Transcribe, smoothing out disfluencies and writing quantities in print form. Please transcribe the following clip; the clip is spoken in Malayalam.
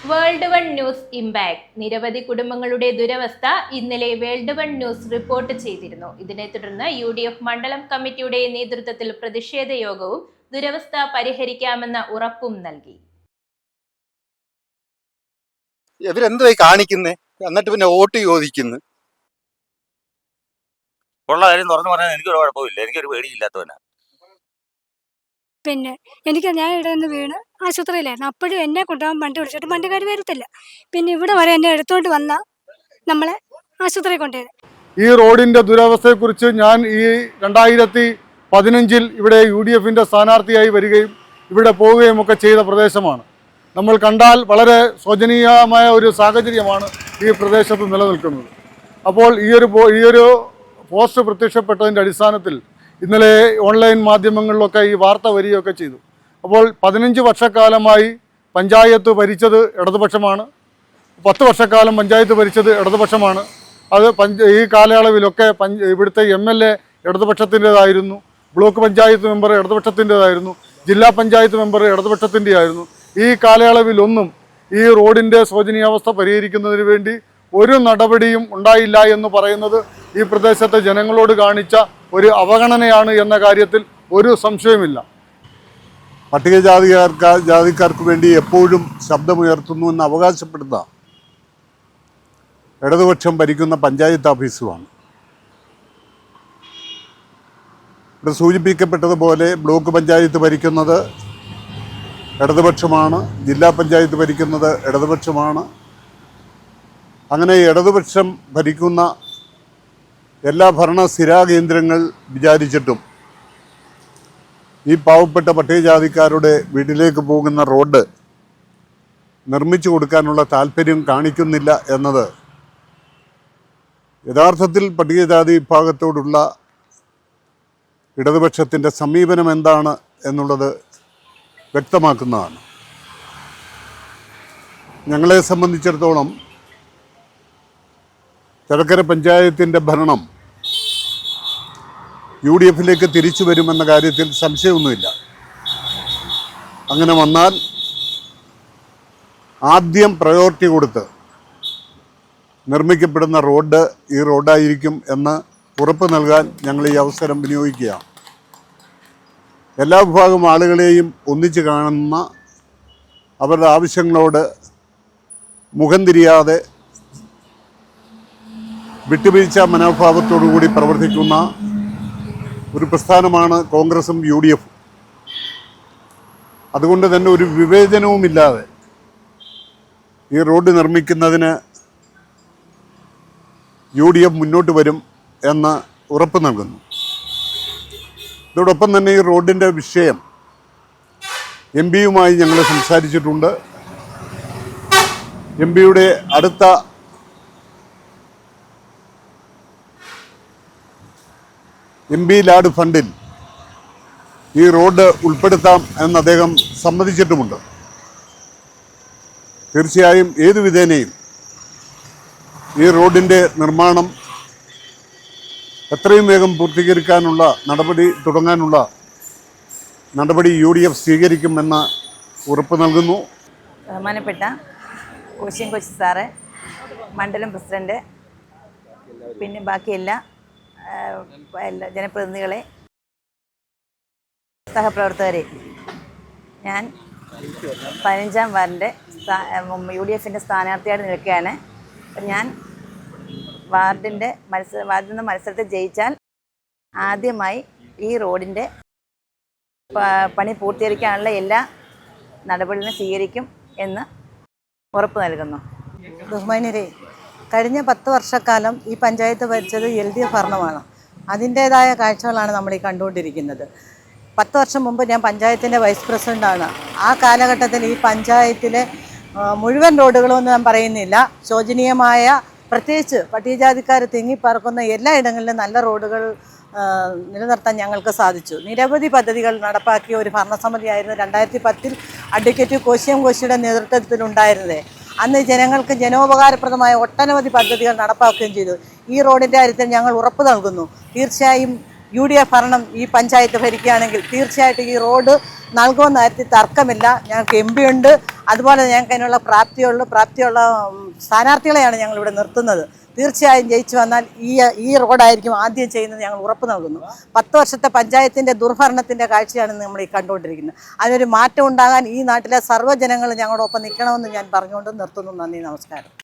വേൾഡ് വൺ ന്യൂസ് ഇമ്പാക്ട് നിരവധി കുടുംബങ്ങളുടെ ദുരവസ്ഥ ഇന്നലെ വേൾഡ് വൺ ന്യൂസ് റിപ്പോർട്ട് ചെയ്തിരുന്നു. ഇതിനെ തുടർന്ന് UDF മണ്ഡലം കമ്മിറ്റിയുടെ നേതൃത്വത്തിൽ പ്രതിഷേധ യോഗവും ദുരവസ്ഥ പരിഹരിക്കാമെന്ന ഉറപ്പും നൽകി. ഇവരെന്തുവായി കാണിക്കുന്നേ? എന്നിട്ട് പിന്നെ വോട്ട് ചോദിക്കുന്നു. ഉള്ള കാര്യം തുറന്നു പറയാൻ എനിക്കൊരു കുഴപ്പമില്ല, എനിക്കൊരു പേടിയില്ലാത്തവനാ. പിന്നെ ഞാൻ ഇവിടെ നിന്ന് വീണ് ആശുപത്രിയിലായിരുന്നു. അപ്പോഴും എന്നെ കൊണ്ടുപോകാൻ വണ്ടി വിളിച്ചിട്ട് വണ്ടിക്കാർ വരത്തില്ല. പിന്നെ ഇവിടെ വരെ എന്നെ എടുത്തോണ്ട് വന്ന നമ്മളെ ആശുപത്രിയിൽ കൊണ്ടുപോയത്. ഈ റോഡിൻ്റെ ദുരവസ്ഥയെക്കുറിച്ച് ഞാൻ ഈ 2015 ഇവിടെ UDFൻ്റെ സ്ഥാനാർത്ഥിയായി വരികയും ഇവിടെ പോവുകയും ഒക്കെ ചെയ്ത പ്രദേശമാണ്. നമ്മൾ കണ്ടാൽ വളരെ ശോചനീയമായ ഒരു സാഹചര്യമാണ് ഈ പ്രദേശത്ത് നിലനിൽക്കുന്നത്. അപ്പോൾ ഈ ഒരു പോസ്റ്റ് പ്രത്യക്ഷപ്പെട്ടതിൻ്റെ അടിസ്ഥാനത്തിൽ ഇന്നലെ ഓൺലൈൻ മാധ്യമങ്ങളിലൊക്കെ ഈ വാർത്ത വരികയൊക്കെ ചെയ്തു. അപ്പോൾ 15 വർഷക്കാലമായി പഞ്ചായത്ത് ഭരിച്ചത് ഇടതുപക്ഷമാണ്. 10 വർഷക്കാലം പഞ്ചായത്ത് ഭരിച്ചത് ഇടതുപക്ഷമാണ്. അത് ഈ കാലയളവിലൊക്കെ ഇവിടുത്തെ MLA ഇടതുപക്ഷത്തിൻ്റെതായിരുന്നു, ബ്ലോക്ക് പഞ്ചായത്ത് മെമ്പർ ഇടതുപക്ഷത്തിൻ്റെതായിരുന്നു, ജില്ലാ പഞ്ചായത്ത് മെമ്പർ ഇടതുപക്ഷത്തിൻ്റെ ആയിരുന്നു. ഈ കാലയളവിലൊന്നും ഈ റോഡിൻ്റെ ശോചനീയാവസ്ഥ പരിഹരിക്കുന്നതിന് വേണ്ടി ഒരു നടപടിയും ഉണ്ടായില്ല എന്ന് പറയുന്നത് ഈ പ്രദേശത്തെ ജനങ്ങളോട് കാണിച്ച ഒരു അവഗണനയാണ് എന്ന കാര്യത്തിൽ ഒരു സംശയമില്ല. ജാതിക്കാർക്ക് വേണ്ടി എപ്പോഴും ശബ്ദമുയർത്തുന്നുവെന്ന് അവകാശപ്പെടുന്ന ഇടതുപക്ഷം ഭരിക്കുന്ന പഞ്ചായത്ത് ഓഫീസുമാണ്. ഇവിടെ സൂചിപ്പിക്കപ്പെട്ടതുപോലെ ബ്ലോക്ക് പഞ്ചായത്ത് ഭരിക്കുന്നത് ഇടതുപക്ഷമാണ്, ജില്ലാ പഞ്ചായത്ത് ഭരിക്കുന്നത് ഇടതുപക്ഷമാണ്. അങ്ങനെ ഇടതുപക്ഷം ഭരിക്കുന്ന എല്ലാ ഭരണ സ്ഥിരാകേന്ദ്രങ്ങൾ വിചാരിച്ചിട്ടും ഈ പാവപ്പെട്ട പട്ടികജാതിക്കാരുടെ വീട്ടിലേക്ക് പോകുന്ന റോഡ് നിർമ്മിച്ചു കൊടുക്കാനുള്ള താല്പര്യം കാണിക്കുന്നില്ല എന്നത് യഥാർത്ഥത്തിൽ പട്ടികജാതി വിഭാഗത്തോടുള്ള ഇടതുപക്ഷത്തിൻ്റെ സമീപനം എന്താണ് എന്നുള്ളത് വ്യക്തമാക്കുന്നതാണ്. ഞങ്ങളെ സംബന്ധിച്ചിടത്തോളം ചടക്കര പഞ്ചായത്തിൻ്റെ ഭരണം UDFിലേക്ക് തിരിച്ചു വരുമെന്ന കാര്യത്തിൽ സംശയമൊന്നുമില്ല. അങ്ങനെ വന്നാൽ ആദ്യം പ്രയോറിറ്റി കൊടുത്ത് നിർമ്മിക്കപ്പെടുന്ന റോഡ് ഈ റോഡായിരിക്കും എന്ന് ഉറപ്പ് നൽകാൻ ഞങ്ങൾ ഈ അവസരം വിനിയോഗിക്കുകയാണ്. എല്ലാ വിഭാഗം ആളുകളെയും ഒന്നിച്ച് കാണുന്ന, അവരുടെ ആവശ്യങ്ങളോട് മുഖം തിരിയാതെ വിട്ടുവീഴ്ച മനോഭാവത്തോടുകൂടി പ്രവർത്തിക്കുന്ന ഒരു പ്രസ്ഥാനമാണ് കോൺഗ്രസും UDFും. അതുകൊണ്ട് തന്നെ ഒരു വിവേചനവുമില്ലാതെ ഈ റോഡ് നിർമ്മിക്കുന്നതിന് UDF മുന്നോട്ട് വരും എന്ന് ഉറപ്പ് നൽകുന്നു. ഇതോടൊപ്പം തന്നെ ഈ റോഡിൻ്റെ വിഷയം MP-യുമായി ഞങ്ങൾ സംസാരിച്ചിട്ടുണ്ട്. MP-യുടെ അടുത്ത MP ലാഡ് ഫണ്ടിൽ ഈ റോഡ് ഉൾപ്പെടുത്താം എന്ന് അദ്ദേഹം സമ്മതിച്ചിട്ടുമുണ്ട്. തീർച്ചയായും ഏതു വിധേനയും ഈ റോഡിൻ്റെ നിർമ്മാണം എത്രയും വേഗം പൂർത്തീകരിക്കാനുള്ള തുടങ്ങാനുള്ള നടപടി UDF സ്വീകരിക്കുമെന്ന് ഉറപ്പ് നൽകുന്നു. ബഹുമാനപ്പെട്ട കോശിയം കൊച്ചി സാറ്, മണ്ഡലം പ്രസിഡന്റ്, പിന്നെ ബാക്കി എല്ലാ ജനപ്രതിനിധികളെ, സഹപ്രവർത്തകരെ, ഞാൻ 15-ാം വാർഡിൻ്റെ UDFിൻ്റെ സ്ഥാനാർത്ഥിയായിട്ട് നിൽക്കുകയാണ്. ഞാൻ വാർഡിൽ നിന്ന് മത്സരത്തിൽ ജയിച്ചാൽ ആദ്യമായി ഈ റോഡിൻ്റെ പണി പൂർത്തീകരിക്കാനുള്ള എല്ലാ നടപടികളും സ്വീകരിക്കും എന്ന് ഉറപ്പ് നൽകുന്നു. ബഹുമാന്യരെ, കഴിഞ്ഞ 10 വർഷക്കാലം ഈ പഞ്ചായത്ത് ഭരിച്ചത് LDF ഭരണമാണ്. അതിൻ്റേതായ കാഴ്ചകളാണ് നമ്മൾ ഈ കണ്ടുകൊണ്ടിരിക്കുന്നത്. 10 വർഷം മുമ്പ് ഞാൻ പഞ്ചായത്തിൻ്റെ വൈസ് പ്രസിഡൻ്റാണ്. ആ കാലഘട്ടത്തിൽ ഈ പഞ്ചായത്തിലെ മുഴുവൻ റോഡുകളൊന്നും ഞാൻ പറയുന്നില്ല, ശോചനീയമായ, പ്രത്യേകിച്ച് പട്ടികജാതിക്കാർ തിങ്ങിപ്പറക്കുന്ന എല്ലാ ഇടങ്ങളിലും നല്ല റോഡുകൾ നിലനിർത്താൻ ഞങ്ങൾക്ക് സാധിച്ചു. നിരവധി പദ്ധതികൾ നടപ്പാക്കിയ ഒരു ഭരണസമിതിയായിരുന്നു 2010 അഡ്വക്കേറ്റ് കോശിയം കോശിയുടെ നേതൃത്വത്തിലുണ്ടായിരുന്നത്. അന്ന് ജനങ്ങൾക്ക് ജനോപകാരപ്രദമായ ഒട്ടനവധി പദ്ധതികൾ നടപ്പാക്കുകയും ചെയ്തു. ഈ റോഡിൻ്റെ കാര്യത്തിൽ ഞങ്ങൾ ഉറപ്പ് നൽകുന്നു. തീർച്ചയായും UDF ഭരണം ഈ പഞ്ചായത്ത് ഭരിക്കുകയാണെങ്കിൽ തീർച്ചയായിട്ടും ഈ റോഡ് നൽകുമെന്ന കാര്യത്തിൽ തർക്കമില്ല. ഞങ്ങൾക്ക് MP ഉണ്ട്, അതുപോലെ ഞങ്ങൾക്ക് അതിനുള്ള പ്രാപ്തിയുള്ള സ്ഥാനാർത്ഥികളെയാണ് ഞങ്ങളിവിടെ നിർത്തുന്നത്. തീർച്ചയായും ജയിച്ചു വന്നാൽ ഈ റോഡായിരിക്കും ആദ്യം ചെയ്യുന്നത് ഞങ്ങൾ ഉറപ്പ് നൽകുന്നു. 10 വർഷത്തെ പഞ്ചായത്തിൻ്റെ ദുർഭരണത്തിൻ്റെ കാഴ്ചയാണ് നമ്മൾ ഈ കണ്ടുകൊണ്ടിരിക്കുന്നത്. അതിനൊരു മാറ്റം ഉണ്ടാകാൻ ഈ നാട്ടിലെ സർവ്വജനങ്ങൾ ഞങ്ങളോടൊപ്പം നിൽക്കണമെന്ന് ഞാൻ പറഞ്ഞുകൊണ്ട് നിർത്തുന്നു. നന്ദി, നമസ്കാരം.